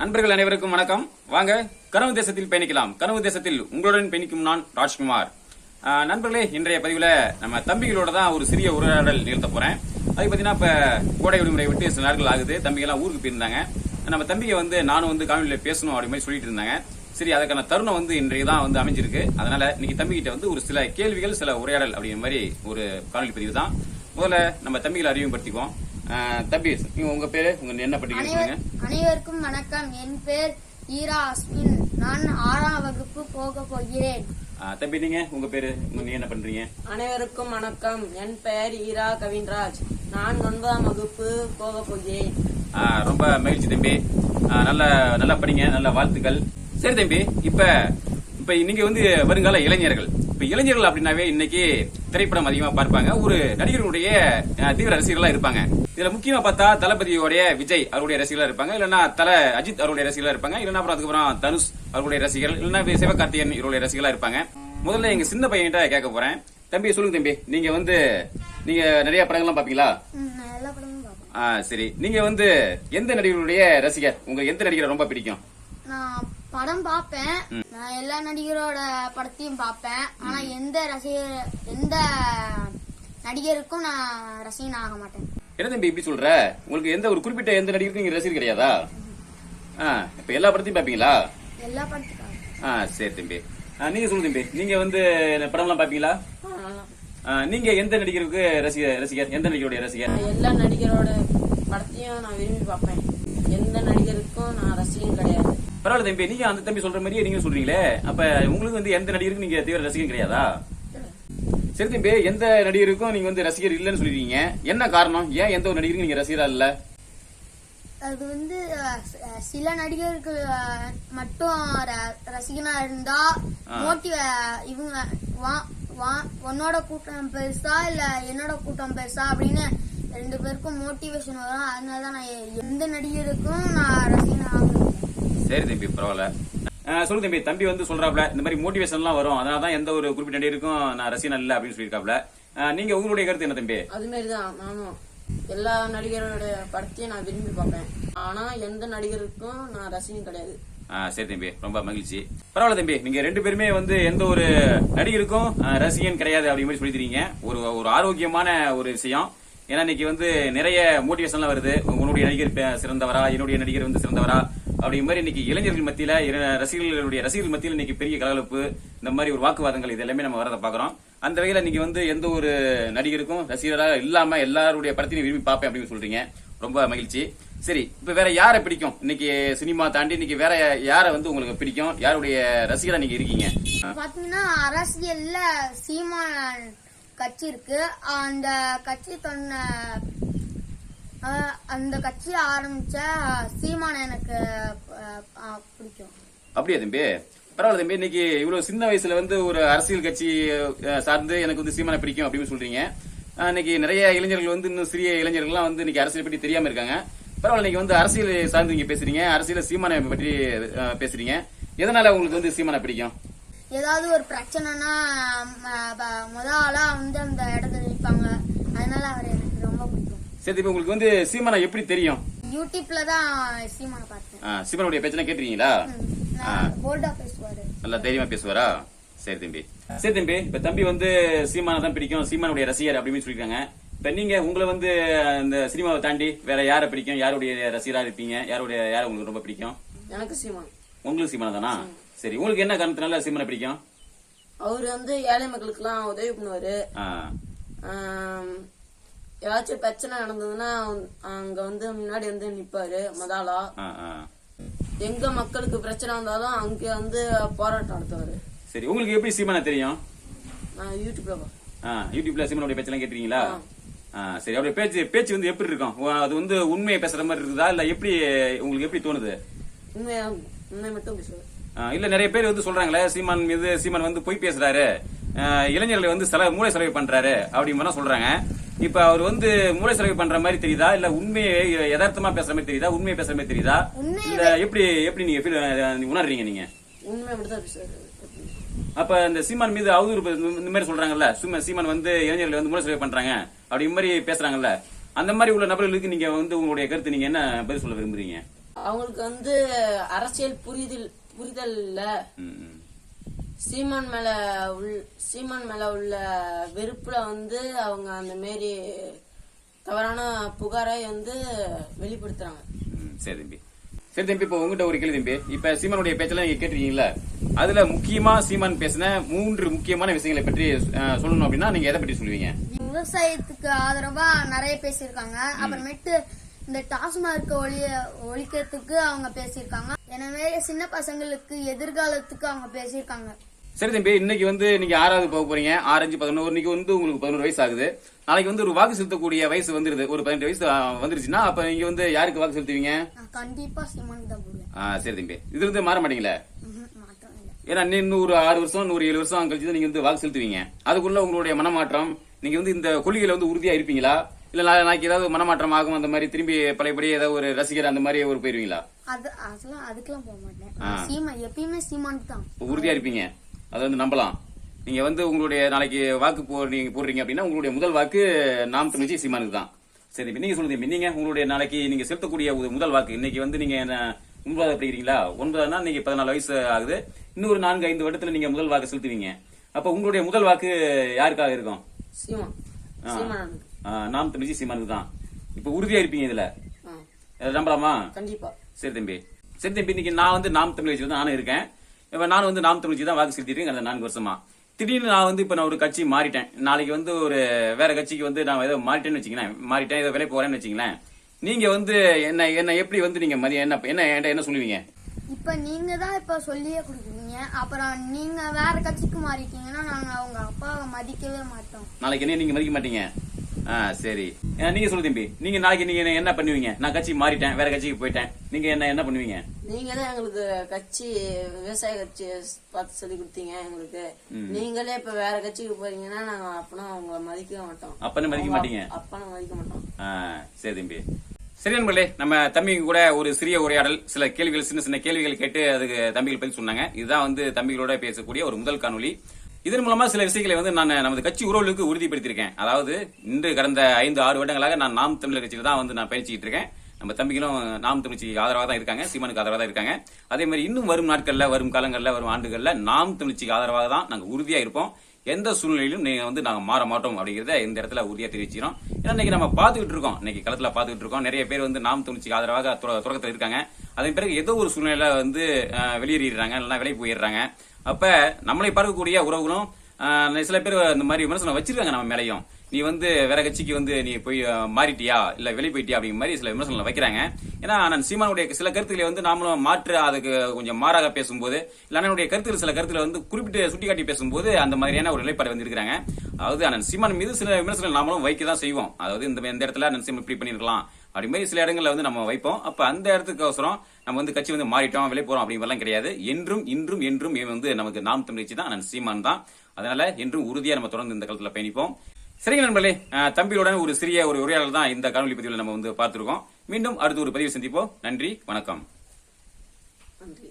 நண்பர்கள் அனைவருக்கும் வணக்கம். வாங்க கனவு தேசத்தில் பயணிக்கலாம். கனவு தேசத்தில் உங்களுடன் பயணிக்கும் நான் ராஜ்குமார். நண்பர்களே, இன்றைய பதிவுல நம்ம தம்பிகளோட தான் ஒரு சிறிய உரையாடல் நிகழ்த்த போறேன். அது பாத்தீங்கன்னா இப்ப கோடை விடுமுறை விட்டு சில நாட்கள் ஆகுது. தம்பிகள்லாம் ஊருக்கு போயிருந்தாங்க. நம்ம தம்பிங்க நானும் காணொலியில பேசணும் அப்படி மாதிரி சொல்லிட்டு இருந்தாங்க. சரி, அதுக்கான தருணம் இன்றைக்கு தான் அமைஞ்சிருக்கு. அதனால இன்னைக்கு தம்பிகிட்ட ஒரு சில கேள்விகள், சில உரையாடல் அப்படிங்கிற மாதிரி ஒரு காணொலி பதிவு தான். முதல்ல நம்ம தம்பிகளை அறிமுகப்படுத்திக்குவோம். தம்பி, உங்க பேரு, உங்க என்ன பண்றீங்க? அனைவருக்கும் வணக்கம். என் பேர் ஈரா அஸ்வின். நான் 6ஆம் வகுப்பு போக போகிறேன். தம்பி, நீங்க உங்க பேரு, நீங்க என்ன பண்றீங்க? அனைவருக்கும் வணக்கம். என் பெயர் ஈரா கவின்ராஜ். நான் 9ஆம் வகுப்பு போக போகிறேன். ரொம்ப மகிழ்ச்சி தம்பி. நல்லா படிங்க, நல்ல வாழ்த்துக்கள். சரி தம்பி, இப்ப நீங்க வருங்கால இளைஞர்கள். இப்ப இளைஞர்கள் அப்படின்னாவே இன்னைக்கு திரைப்படம் அதிகமா பார்ப்பாங்க. ஒரு நடிகர்களுடைய தீவிர ரசிகர்களா இருப்பாங்க. இதுல முக்கியமா பார்த்தா தளபதியோடைய விஜய் அவருடைய ரசிகர்களா இருப்பாங்க, இல்லன்னா அஜித் அவருடைய ரசிகர்களா இருப்பாங்க, இல்லன்னா அதுக்கப்புறம் தனுஷ் அவருடைய ரசிகர்கள், இல்லன்னா சிவகார்த்திகேயன் இவருடைய ரசிகர்களா இருப்பாங்க. முதல்ல எங்க சின்ன பையன்கிட்ட கேட்க போறேன். தம்பி சொல்லுங்க தம்பி, நீங்க நிறைய படங்கள்லாம் பாப்பீங்களா? எல்லா படமும் பார்ப்பேன். சரி, நீங்க எந்த நடிகருடைய ரசிகர்? உங்க எந்த நடிகரை ரொம்ப பிடிக்கும்? நான் படம் பார்ப்பேன். நான் எல்லா நடிகரோட படத்தையும் பார்ப்பேன். ஆனா எந்த நடிகருக்கும் நான் ரசிகன் ஆக மாட்டேன். என்ன தம்பி இப்படி சொல்ற? உங்களுக்கு எந்த ஒரு குறிப்பிட்ட எந்த நடிகருக்கும் நீங்க ரசிகர் கிடையாதா? இப்ப எல்லா படத்தையும் பாப்பீங்களா? எல்லா படத்தையும். சரி தம்பி, நீங்க சொல்லுங்க தம்பி, நீங்க படம் எல்லாம் பாப்பீங்களா? நீங்க எந்த நடிகருக்கு ரசிகர்? எந்த நடிகருடைய ரசிகர்? எல்லா நடிகரோட படத்தையும் நான் விரும்பி பார்ப்பேன். எந்த நடிகருக்கும் நான் ரசிகன் கிடையாது. பரவாயில்ல தம்பி, நீங்க அந்த தம்பி சொல்ற மாதிரியே நீங்க சொல்றீங்களே, அப்ப உங்களுக்கு எந்த நடிகருக்கும் நீங்க தீவிர ரசிகன் கிடையாதா? சரி தம்பி, எந்த நடிகருக்கும் நீங்க ரசிகர் இல்லன்னு சொல்லிருக்கீங்க. என்ன காரணம்? ஏன் எந்த ஒரு நடிகருக்கும் நீங்க ரசிகரா இல்ல? அது சில நடிகர்கள் மட்டும் ரசிகனா இருந்தா இவங்க உன்னோட கூட்டம் பெருசா இல்ல என்னோட கூட்டம் பெருசா அப்படின்னு 2 பேருக்கும் மோட்டிவேஷன் வரும். அதனாலதான் நான் எந்த நடிகருக்கும் நான் ரசிகனா ஆகணும். சரி தம்பி, பரவாயில்ல. சொல்லுங்க தம்பி, தம்பி சொல்றாப்ல இந்த மாதிரி மோட்டிவேஷன் எல்லாம் வரும், அதனாலதான் எந்த ஒரு குறிப்பிட்ட நடிகருக்கும் நான் ரசிகன் இல்ல அப்படின்னு சொல்லியிருக்காப்ல. நீங்க உங்களுடைய கருத்து என்ன தம்பி? அது மாதிரிதான் நானும் எல்லா நடிகரோட படத்தையும் நான் விரும்பி பார்ப்பேன். ஆனா எந்த நடிகருக்கும் நான் ரசிகன் கிடையாது. சரி தம்பி, ரொம்ப மகிழ்ச்சி. பரவாயில்ல தம்பி, நீங்க 2 பேருமே எந்த ஒரு நடிகருக்கும் ரசிகன் கிடையாது அப்படி மாதிரி சொல்லிக்கிறீங்க. ஒரு ஆரோக்கியமான ஒரு விஷயம். ஏன்னா இன்னைக்கு நிறைய மோட்டிவேஷன் எல்லாம் வருது. உன்னுடைய நடிகர் சிறந்தவரா, என்னுடைய நடிகர் சிறந்தவரா அப்படிங்கிற மாதிரி இன்னைக்கு இளைஞர்கள் மத்தியில, ரசிகர்கள் மத்தியில இன்னைக்கு பெரிய கலகலப்பு, இந்த மாதிரி ஒரு வாக்குவாதங்கள் இது எல்லாமே நம்ம வரதை பாக்குறோம். அந்த வகையில நீங்க எந்த ஒரு நடிகருக்கும் ரசிகரா இல்லாம எல்லாருடைய படத்தையும் விரும்பி பார்ப்பேன் அப்படின்னு சொல்றீங்க. ரொம்ப மகிழ்ச்சி. சரி, இப்ப வேற யாரை பிடிக்கும்? இன்னைக்கு சினிமா தாண்டி இன்னைக்கு வேற யாரை உங்களுக்கு பிடிக்கும்? யாருடைய ரசிகரா நீங்க இருக்கீங்க? பாத்தீங்கன்னா அரசியல்ல சீமான் கட்சி இருக்கு. அந்த கட்சி ஆரம்பிச்ச சீமான் எனக்கு பிடிக்கும். அப்படியா தம்பி? பரவாயில்ல தம்பி, இன்னைக்கு இவ்வளவு சின்ன வயசுல ஒரு அரசியல் கட்சி சார்ந்து எனக்கு சீமானை பிடிக்கும் அப்படின்னு சொல்றீங்க. இன்னைக்கு நிறைய இளைஞர்கள் இன்னும் சிறிய இளைஞர்கள்லாம் இன்னைக்கு அரசியல் பற்றி தெரியாம இருக்காங்க. பரவாயில்ல, இன்னைக்கு அரசியல் சார்ந்து நீங்க பேசுறீங்க, அரசியல சீமானை பற்றி பேசுறீங்க. எதனால உங்களுக்கு சீமானை பிடிக்கும்? ஏதாவது ஒரு பிரச்சனைனா முதல்ல அந்த இடத்துல நிற்பாங்க. அதனால அவர் எனக்கு ரொம்ப பிடிக்கும். சரி, இப்ப உங்களுக்கு சீமானை எப்படி தெரியும்? யூடியூப்ல தான் சீமானை பார்த்தேன். சீமானுடைய பேச்சனை கேட்டிருக்கீங்களா? போல்டா பேசுவாரு, நல்லா தைரியமா பேசுவாரா? சரி தம்பி. இப்ப தம்பி சீமானை தான் பிடிக்கும், சீமானுடைய ரசிகர் அப்படின்னு சொல்லிருக்காங்க. இப்ப நீங்க உங்களை இந்த சினிமாவை தாண்டி வேற யாரை பிடிக்கும்? யாருடைய ரசிகரா இருப்பீங்க? யார உங்களுக்கு ரொம்ப பிடிக்கும்? எனக்கு சீமான். உங்களுக்கு சீமானா தானா? சரி, உங்களுக்கு என்ன காரணத்தினால சீமானை பிடிக்கும்? அவரு ஏழை மக்களுக்கு எல்லாம் உதவி பண்ணுவாரு. ஏதாச்சும் பிரச்சனை நடந்ததுன்னா அங்க முன்னாடி நிப்பாரு முதலா. எங்க மக்களுக்கு பிரச்சனை வந்தாலும் அங்க போராட்டம் நடத்துவாரு. சரி, உங்களுக்கு எப்படி சீமானை தெரியும்? நான் யூடியூப்ல சீமானுடைய பேச்செல்லாம் கேட்டீங்களா? சரி, அவருடைய பேச்சு எப்படி இருக்கும்? அது உண்மையை பேசுற மாதிரி இருக்குதா, இல்ல எப்படி உங்களுக்கு எப்படி தோணுது? உண்மை மட்டும் பேசுவாரு. இல்ல நிறைய பேர் சொல்றாங்களே சீமான் பொய் பேசுறாரு, இளைஞர்களை மூளை செலவு பண்றாரு அப்படின்னு சொல்றாங்க. இப்ப அவர் மூளை செலவு பண்ற மாதிரி தெரியுதா, இல்ல உண்மையை யதார்த்தமா பேசுற மாதிரி தெரியுதா, உண்மையை பேசுற மாதிரி தெரியுதா, இல்ல எப்படி நீங்க உணர்றீங்க? நீங்க உண்மை மட்டும் தான் பேசுறாரு. அப்ப இந்த சீமான் மீது அவதூறு இந்த மாதிரி சொல்றாங்கல்ல, சீமான் இளைஞர்களை மூளை செலவு பண்றாங்க அப்படி மாதிரி பேசுறாங்கல்ல, அந்த மாதிரி உள்ள நபர்களுக்கு நீங்க உங்களுடைய கருத்து நீங்க என்ன பதில் சொல்ல விரும்புறீங்க? அவங்களுக்கு வந்து அரசியல் புரிதல் இல்ல. ம், ம். சீமான் மேல உள்ள வெறுப்புல வந்து அவங்க அந்த மாரி தவறான புகாரை வந்து வெளிப்படுத்துறாங்க. ம், சரி தம்பி. சரி தம்பி, இப்போ உங்ககிட்ட ஒரு கேள்வி தம்பி. இப்ப சீமானுடைய பேச்செல்லாம் நீங்க கேட்டிருக்கீங்களா? அதுல முக்கியமா சீமான் பேசின 3 முக்கியமான விஷயங்களை பற்றி சொல்லணும் அப்படின்னா நீங்க எதை பற்றி சொல்லுவீங்க? விவசாயத்துக்கு ஆதரவா நிறைய பேசியிருக்காங்க. அப்புறமேட்டு இந்த டாஸ்மார்க் ஒழிக்கிறதுக்கு அவங்க பேசியிருக்காங்க. எனவே சின்ன பசங்களுக்கு எதிர்காலத்துக்கு அவங்க பேசியிருக்காங்க. சரி தம்பி, இன்னைக்கு வந்து நீங்க 6வது போக போறீங்க. 6, 5, 11 இன்னைக்கு வந்து உங்களுக்கு 11 வயசு ஆகுது. நாளைக்கு வந்து ஒரு வாக்கு செலுத்தக்கூடிய வயசு வந்துருது, ஒரு 18 வயசு வந்துருச்சுன்னா அப்ப நீங்க வந்து யாருக்கு வாக்கு செலுத்துவீங்க? நான் கண்டிப்பா சீமானுக்கு தான் போடுவேன். சரி தம்பி, இது வந்து மாற மாட்டீங்களே? மாற்றம் இல்லை. ஏன்னா இன்னும் ஒரு 6 வருஷம் 7 வருஷம் கழிச்சு தான் நீங்க வந்து வாக்கு செலுத்துவீங்க. அதுக்குள்ள உங்களுடைய மனமாற்றம், நீங்க வந்து இந்த கொள்கையில வந்து உறுதியா இருப்பீங்களா? இல்ல நாளைக்கு ஏதாவது மனமாற்றம் ஆகும், அந்த மாதிரி திரும்பி பழையபடி ஏதாவது ஒரு ரசிகர் அந்த மாதிரி ஒரு போயிருவீங்களா? அதுக்கெல்லாம் போக மாட்டேன். எப்பயுமே சீமானுக்கு தான் உறுதியா இருப்பீங்க, அதை வந்து நம்பலாம். நீங்க வந்து உங்களுடைய நாளைக்கு வாக்கு நீங்க போடுறீங்க அப்படின்னா உங்களுடைய முதல் வாக்கு நாம் தமிழ் கட்சி சீமானுக்கு தான். சரி, நீங்க சொல்லுங்க, நீங்க உங்களுடைய நாளைக்கு நீங்க செலுத்தக்கூடிய முதல் வாக்கு இன்னைக்கு வந்து நீங்க 9வது படிக்கிறீங்களா? 9ஆவதுனா நீங்க 14 வயசு ஆகுது. இன்னும் ஒரு 4, 5 வருடத்துல நீங்க முதல் வாக்கு செலுத்துவீங்க. அப்ப உங்களுடைய முதல் வாக்கு யாருக்காக இருக்கும்? நாம் தமிழ் சீமானுக்கு தான். இப்ப உறுதியா இருப்பீங்க இதுல, நம்பலாமா? கண்டிப்பா. சரி தம்பி, இன்னைக்கு நான் வந்து நாம் தமிழ் கட்சி தான் நானும் இருக்கேன். இப்ப நான் வந்து நாம் தமிழ் தான் வாக்கு செலுத்திட்டு இருக்கேன் 4 வருஷமா. திடீர்னு நான் ஒரு கட்சி மாறிட்டேன். நாளைக்கு வந்து ஒரு வேற கட்சிக்கு வந்து நான் ஏதோ மாறிட்டேன்னு வச்சுக்கிறேன், ஏதோ வேலை போறேன்னு வச்சுங்களேன். நீங்க வந்து என்ன எப்படி வந்து நீங்க என்ன சொல்லுவீங்க? இப்ப நீங்க தான் இப்ப சொல்லியே கொடுக்குறீங்க. அப்புறம் நீங்க வேற கட்சிக்கு மாறிட்டீங்கன்னா நாங்க அவங்க அப்பாவை மதிக்கவே மாட்டோம். நாளைக்கு என்ன நீங்க மதிக்க மாட்டீங்க? சரி, நீங்க சொல்லு தம்பி, நீங்க நாளைக்கு நீங்க என்ன பண்ணுவீங்க? நான் கட்சி மாறிட்டேன், வேற கட்சிக்கு போயிட்டேன், நீங்க என்ன பண்ணுவீங்க? நீங்க தான் எங்களுக்கு விவசாய கட்சி பார்த்து சொல்லி கொடுத்தீங்க எங்களுக்கு. நீங்களே இப்ப வேற கட்சிக்கு போறீங்கன்னா நாங்க அப்பனா அவங்க மதிக்க மாட்டோம். அப்பன்னு மதிக்க மாட்டீங்க? அப்பனா மதிக்க மாட்டோம். சரி தம்பி. சரி நண்பர்களே, நம்ம தம்பிங்க கூட ஒரு சிறிய உரையாடல், சில கேள்விகள், சின்ன கேள்விகள் கேட்டு அதுக்கு தம்பிகள் பதில் சொன்னாங்க. இதுதான் வந்து தம்பிகளோட பேசக்கூடிய ஒரு முதல் காணொலி. இதன் மூலமா சில விஷயங்களை வந்து நான் நமது கட்சி உறவுகளுக்கு உறுதிப்படுத்தியிருக்கேன். அதாவது இன்று கடந்த 5, 6 வருடங்களாக நான் நாம் தமிழர் கட்சியில தான் வந்து நான் பயிற்சிட்டு இருக்கேன். நம்ம தம்பிகளும் நாம் தமிழ்ச்சி ஆதரவாக தான் இருக்காங்க, சீமானுக்கு ஆதரவாக தான் இருக்காங்க. அதே மாதிரி இன்னும் வரும் நாட்கள்ல, வரும் காலங்கள்ல, வரும் ஆண்டுகள்ல நாம் தமிழ்ச்சிக்கு ஆதரவாக தான் நாங்க உறுதியா இருப்போம். எந்த சூழ்நிலையிலும் நீங்க வந்து நாங்க மாற மாட்டோம் அப்படிங்கறத இந்த இடத்துல உறுதியா தெரிவிச்சிடும். ஏன்னா இன்னைக்கு நம்ம பாத்துக்கிட்டு இருக்கோம், இன்னைக்கு களத்துல பாத்துக்கிட்டு இருக்கோம். நிறைய பேர் வந்து நாம் தமிழ்ச்சிக்கு ஆதரவாக தொடக்கத்தில் இருக்காங்க. அதன் பிறகு ஏதோ ஒரு சூழ்நிலையில வந்து வெளியேறிடுறாங்க, இல்லைன்னா விலை போயிடுறாங்க. அப்ப நம்மளை பார்க்கக்கூடிய உறவுகளும் சில பேர் இந்த மாதிரி விமர்சனம் வச்சிருக்காங்க நம்ம மேலையும். நீ வந்து வேற கட்சிக்கு வந்து நீ போய் மாறிட்டியா, இல்ல வெளியே போயிட்டியா அப்படிங்கிற மாதிரி சில விமர்சனங்களை வைக்கிறாங்க. ஏன்னா நான் சீமானுடைய சில கருத்துக்களை வந்து நாமளும் மாற்று அதுக்கு கொஞ்சம் மாறாக பேசும்போது, இல்ல அண்ணனுடைய கருத்துக்கள் சில கருத்துக்களை வந்து குறிப்பிட்டு சுட்டிக்காட்டி பேசும்போது அந்த மாதிரியான ஒரு நிலைப்பாடு வந்து இருக்கிறாங்க. அதாவது அண்ணன் சீமான் மீது சில விமர்சனங்கள் நாமளும் வைக்க தான் செய்வோம். அதாவது இந்த இடத்துல அண்ணன் சீமான் இப்படி பண்ணிருக்கலாம் அப்படி மாதிரி சில இடங்கள்ல வந்து நம்ம வைப்போம். அப்ப அந்த இடத்துக்கு அவசரம் நம்ம வந்து கட்சி வந்து மாறிட்டோம், வெளியே போறோம் அப்படிங்கறதெல்லாம் கிடையாது. என்றும் இன்றும் என்றும் வந்து நமக்கு நாம் தமிழ் கட்சி தான், அண்ணன் சீமான் தான். அதனால என்றும் உறுதியா நம்ம தொடர்ந்து இந்த காலத்துல பயணிப்போம். சரிங்க நண்பர்களே, தம்பியுடன் ஒரு சிறிய ஒரு உரையாடல் தான் இந்த காணொலி பதிவில் நம்ம வந்து பார்த்திருக்கோம். மீண்டும் அடுத்த ஒரு பதிவு சந்திப்போம். நன்றி, வணக்கம். நன்றி.